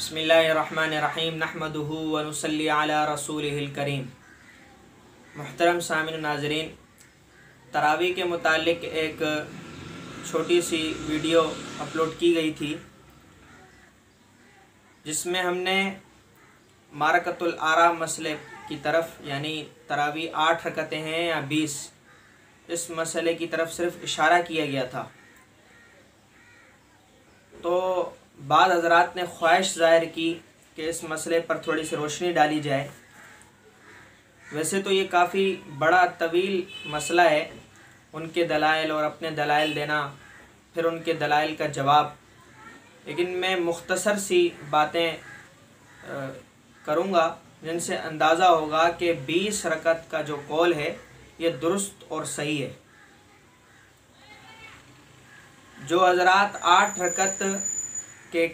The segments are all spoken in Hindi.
बिस्मिल्लाहिर्रहमानिर्रहीम नहमदुहु व नुसल्ली अला रसूलिहिल करीम। मुहतरम सामिन नाज़रीन, तरावी के मुतालिक एक छोटी सी वीडियो अपलोड की गई थी जिसमें हमने मारकतुल आरा मसले की तरफ, यानी तरावी 8 रकतें हैं या 20, इस मसले की तरफ सिर्फ इशारा किया गया था। तो बाद हज़रात ने ख्वाहिश ज़ाहिर की कि इस मसले पर थोड़ी सी रोशनी डाली जाए। वैसे तो ये काफ़ी बड़ा तवील मसला है, उनके दलाइल और अपने दलाइल देना, फिर उनके दलाइल का जवाब, लेकिन मैं मुख्तसर सी बातें करूँगा जिनसे अंदाज़ा होगा कि 20 रकत का जो कौल है ये दुरुस्त और सही है। जो हज़रात 8 रकत के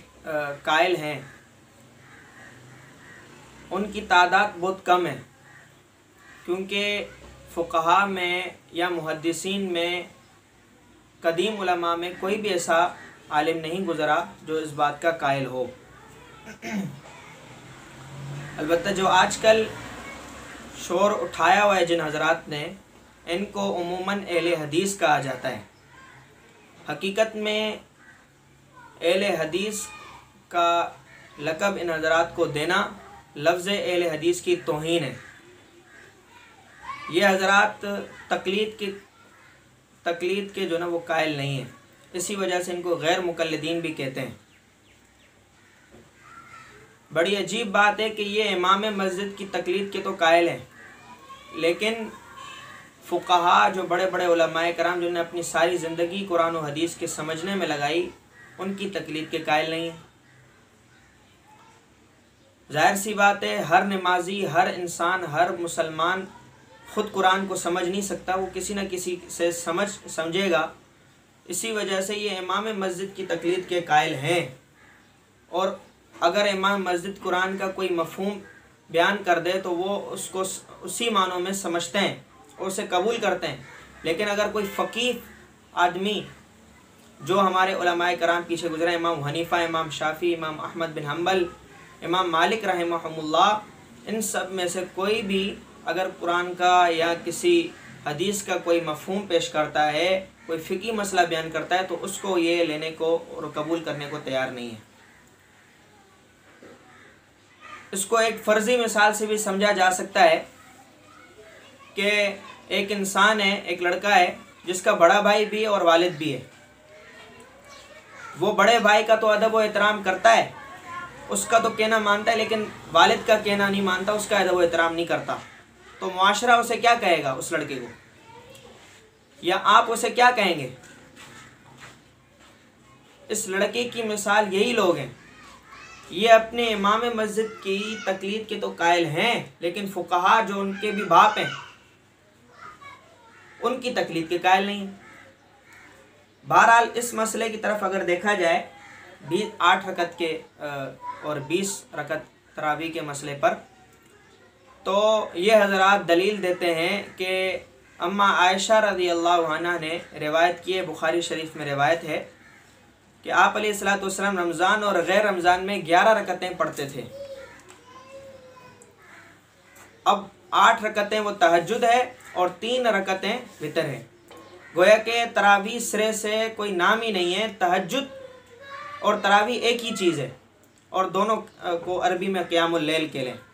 कायल हैं उनकी तादाद बहुत कम है, क्योंकि फ़ुक़हा में या मुहद्दिसीन में, कदीम उलमा में कोई भी ऐसा आलिम नहीं गुज़रा जो इस बात का कायल हो। अलबत्ता जो आजकल शोर उठाया हुआ है जिन हज़रात ने, इनको उमूमन अहले हदीस कहा जाता है। हकीकत में अहले हदीस का लक़ब इन हज़रात को देना लफ्ज़ अहले हदीस की तौहीन है। ये हज़रात तक़लीद के जो ना वो कायल नहीं हैं, इसी वजह से इनको गैर मुक़ल्लिदीन भी कहते हैं। बड़ी अजीब बात है कि ये इमाम मस्जिद की तक़लीद के तो कायल हैं, लेकिन फ़ुक़हा जो बड़े बड़े उलमाए कराम जिन्होंने अपनी सारी ज़िंदगी कुरान और हदीस के समझने में लगाई, उनकी तक़लीद के कायल नहीं है। ज़ाहिर सी बात है, हर नमाजी, हर इंसान, हर मुसलमान ख़ुद कुरान को समझ नहीं सकता, वो किसी न किसी से समझेगा। इसी वजह से ये इमाम मस्जिद की तक़लीद के कायल हैं। और अगर इमाम मस्जिद कुरान का कोई मफ़हूम बयान कर दे तो वो उसको उसी मानों में समझते हैं और उसे कबूल करते हैं। लेकिन अगर कोई फ़क़ीह आदमी जो हमारे उलमाए कराम पीछे गुजरे, इमाम हनीफ़ा, इमाम शाफ़ी, इमाम अहमद बिन हम्बल, इमाम मालिक रहमहुल्लाह, इन सब में से कोई भी अगर कुरान का या किसी हदीस का कोई मफ़हूम पेश करता है, कोई फ़िक़ी मसला बयान करता है, तो उसको ये लेने को और कबूल करने को तैयार नहीं है। इसको एक फ़र्ज़ी मिसाल से भी समझा जा सकता है कि एक इंसान है, एक लड़का है जिसका बड़ा भाई भी है और वालिद भी है। वो बड़े भाई का तो अदब व एहतराम करता है, उसका तो कहना मानता है, लेकिन वालिद का कहना नहीं मानता, उसका अदब व एहतराम नहीं करता। तो मुआशरा उसे क्या कहेगा, उस लड़के को, या आप उसे क्या कहेंगे? इस लड़के की मिसाल यही लोग हैं। ये अपने इमाम मस्जिद की तक़लीद के तो कायल हैं, लेकिन फ़ुक़हा जो उनके भी बाप हैं उनकी तक़लीद के कायल नहीं हैं। बहरहाल इस मसले की तरफ अगर देखा जाए, 8 रकत के और 20 रकत तरावी के मसले पर, तो ये हज़रात दलील देते हैं कि अम्मा आयशा रज़ियल्लाहु अन्हा ने रिवायत की है, बुखारी शरीफ में रिवायत है कि आप अलैहिस्सलातु वस्सलाम रमज़ान और गैर रमज़ान में 11 रकतें पढ़ते थे। अब 8 रकतें वो तहज्जुद है और 3 रकतें वितर है। गोया के तरावी सिरे से कोई नाम ही नहीं है। तहज्जुद और तरावी एक ही चीज़ है, और दोनों को अरबी में क़ियामुल लैल कहते हैं।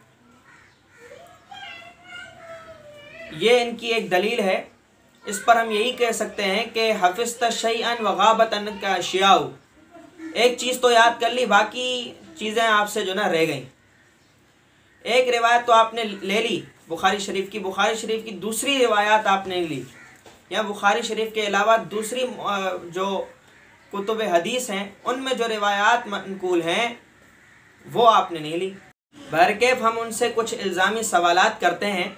ये इनकी एक दलील है। इस पर हम यही कह सकते हैं कि हफ़िज़्त शैअन व गाबत अन्का अशियाउ, एक चीज़ तो याद कर ली, बाकी चीज़ें आपसे जो ना रह गई। एक रिवायत तो आपने ले ली बुखारी शरीफ की दूसरी रिवायात आपने ली, या बुखारी शरीफ के अलावा दूसरी जो कुतुब हदीस हैं उनमें जो रिवायात मनकूल हैं वो आपने नहीं ली। बहरकैफ हम उनसे कुछ इल्ज़ामी सवालात करते हैं।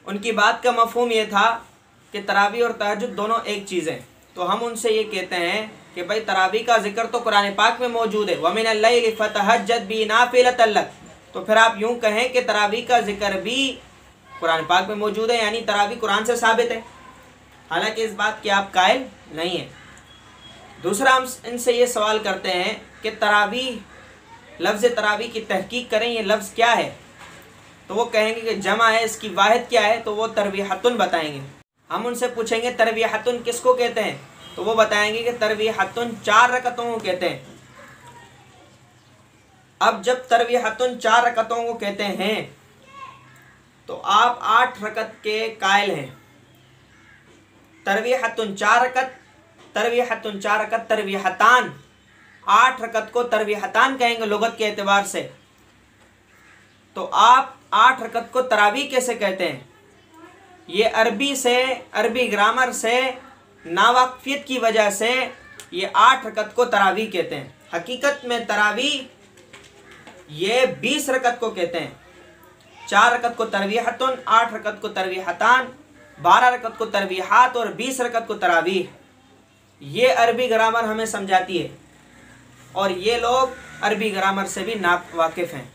उनकी बात का मफ़हूम ये था कि तरावी और तहज्जुद दोनों एक चीज़ हैं। तो हम उनसे ये कहते हैं कि भाई तरावी का ज़िक्र तो कुरान पाक में मौजूद है, वमिनल लैलि फ़तहज्जद बिही नाफ़िलतन लक। तो फिर आप यूँ कहें कि तरावी का ज़िक्र भी कुरान पाक में मौजूद है, यानी तरावी कुरान से साबित है। हालांकि इस बात के आप कायल नहीं हैं। दूसरा हम इनसे ये सवाल करते हैं कि तरावी लफ्ज़ तरावी की तहकीक करें ये लफ्ज़ क्या है, तो वो कहेंगे कि जमा है, इसकी वाहिद क्या है, तो वो तरवीहतुन बताएंगे। हम उनसे पूछेंगे तरवीहतुन किसको कहते हैं, तो वो बताएंगे कि तरवीहतुन 4 रकतों को कहते हैं। अब जब तरवीहतुन 4 रकतों को कहते हैं तो आप 8 रकत के कायल हैं। तरवीहतुन 4 रकत, तरवीहतुन 4 रकत, तरवीहतान 8 रकत को तरवीहतान कहेंगे लुगत के एतबार से। तो आप 8 रकत को तरावी कैसे कहते हैं? ये अरबी से, अरबी ग्रामर से नावाकफियत की वजह से ये 8 रकत को तरावी कहते हैं। हकीकत में तरावी ये 20 रकत को कहते हैं। 4 रकत को तरवीहतुन, 8 रकत को तरवीहतान, 12 रकत को तरवीहात और 20 रकत को तरावी। ये अरबी ग्रामर हमें समझाती है और ये लोग अरबी ग्रामर से भी नावाकिफ हैं।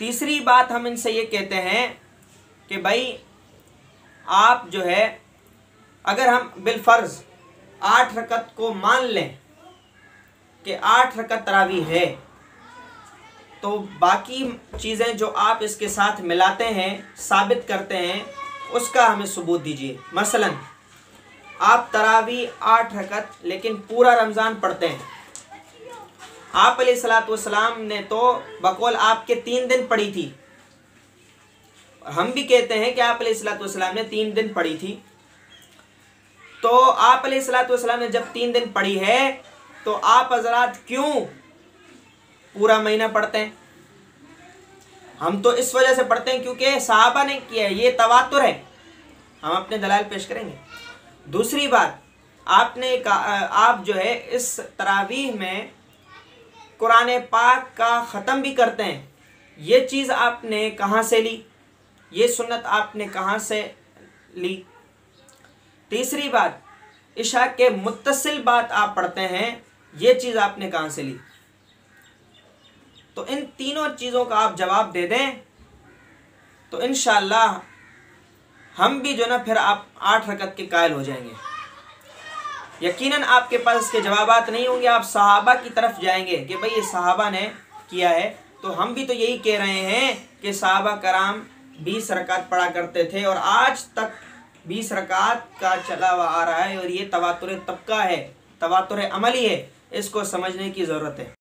तीसरी बात हम इनसे ये कहते हैं कि भाई आप जो है, अगर हम बिलफर्ज 8 रकत को मान लें कि 8 रकत तरावी है, तो बाकी चीज़ें जो आप इसके साथ मिलाते हैं, साबित करते हैं, उसका हमें सबूत दीजिए। मसलन आप तरावी 8 रकत लेकिन पूरा रमज़ान पढ़ते हैं। आप अलैहिस्सलाम ने तो बकौल आपके 3 दिन पढ़ी थी, और हम भी कहते हैं कि आप अलैहिस्सलाम ने 3 दिन पढ़ी थी। तो आप अलैहिस्सलाम ने जब 3 दिन पढ़ी है तो आप हज़रात क्यों पूरा महीना पढ़ते हैं? हम तो इस वजह से पढ़ते हैं क्योंकि सहाबा ने किया है, ये तवातुर है। हम अपने दलाल पेश करेंगे। दूसरी बात, आपने आप जो है इस तरावीह में कुरान पाक का ख़त्म भी करते हैं। ये चीज़ आपने कहाँ से ली? ये सुन्नत आपने कहाँ से ली? तीसरी बात, इशा के मुत्तसिल बात आप पढ़ते हैं, ये चीज़ आपने कहाँ से ली? तो इन तीनों चीज़ों का आप जवाब दे दें तो इंशाअल्लाह हम भी जो ना फिर आप 8 रकत के कायल हो जाएंगे। यकीनन आपके पास इसके जवाबात नहीं होंगे, आप सहाबा की तरफ जाएंगे कि भाई ये सहाबा ने किया है। तो हम भी तो यही कह रहे हैं कि सहाबा कराम 20 रकात पढ़ा करते थे और आज तक 20 रकात का चला हुआ आ रहा है, और ये तवातुर तबका है, तवातुर अमली है। इसको समझने की ज़रूरत है।